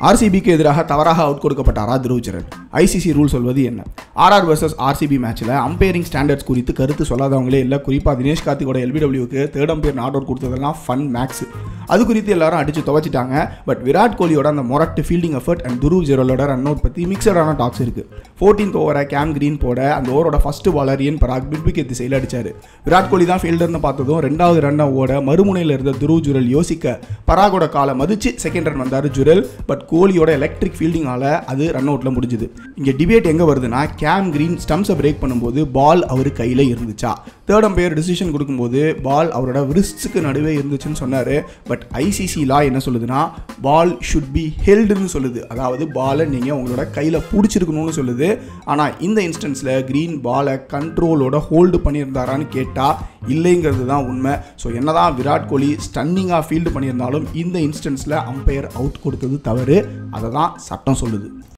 ஆர்சிபிக்கு எதிராக தவறாக அவுட் கொடுக்கப்பட்டாரா துருவ் ஜுரல்? ஐசிசி ரூல் சொல்வது என்ன? ஆர்ஆர் வர்சஸ் ஆர்சிபி மேட்ச்சில் அம்பையரிங் ஸ்டாண்டர்ட்ஸ் குறித்து கருத்து சொல்லாதவங்களே இல்லை. குறிப்பாக தினேஷ் கார்த்திகோட எல்பிடபிள்யூக்கு தேர்ட் அம்பையர் நாட் அவுட் கொடுத்ததெல்லாம் ஃபன் மேக்ஸ். அது குறித்து எல்லாரும் அடித்து துவச்சிட்டாங்க. பட் விராட் கோலியோட அந்த மொரட்டு ஃபீல்டிங் எஃபர்ட் அண்ட் துருவ் ஜுரலோட ரன் அவுட் பற்றி மிக்சடான டாக்ஸ் இருக்குது. 14th ஓவரை கேம் கிரீன் போட அந்த ஓவரோட ஃபர்ஸ்ட் பாலர் இயன் பராக் மிட் விக்கெட் திசையில் அடிச்சார். விராட் கோலி தான் ஃபீல்டர்னு பார்த்ததும் 2வது ரன்னை ஓட மறுமுனையில் இருந்த துருவ் ஜுரல் யோசிக்க பராகோட காலை மதிச்சு செகண்ட் ரன் வந்தார் ஜுரல். பட் கோலியோட எலக்ட்ரிக் ஃபீல்டிங்கால அது ரன் அவுட்ல முடிஞ்சுது. இங்க டிபேட் எங்க வருதுன்னா, கேம் கிரீன் ஸ்டம்ப்ஸை பிரேக் பண்ணும்போது பால் அவர் கையில இருந்துச்சா? தேர்ட் அம்பையர் டிசிஷன் கொடுக்கும்போது பால் அவரோட விரிஸ்ட்ஸுக்கு நடுவே இருந்துச்சுன்னு சொன்னாரு. பட் ஐசிசி லா என்ன சொல்லுதுன்னா, பால் ஷுட் பி ஹெல்டுன்னு சொல்லுது. அதாவது பாலை நீங்க உங்களோட கையில பிடிச்சிருக்கணும்னு சொல்லுது. ஆனா இந்த இன்ஸ்டன்ஸ்ல கிரீன் பாலை கண்ட்ரோலோட ஹோல்டு பண்ணியிருந்தாரான்னு கேட்டா இல்லைங்கிறது தான் உண்மை. ஸோ என்னதான் விராட் கோலி ஸ்டன்னிங்காக ஃபீல்டு பண்ணியிருந்தாலும் இந்த இன்ஸ்டன்ஸில் அம்பையர் அவுட் கொடுத்தது தவறு. அதை தான் சட்டம் சொல்லுது.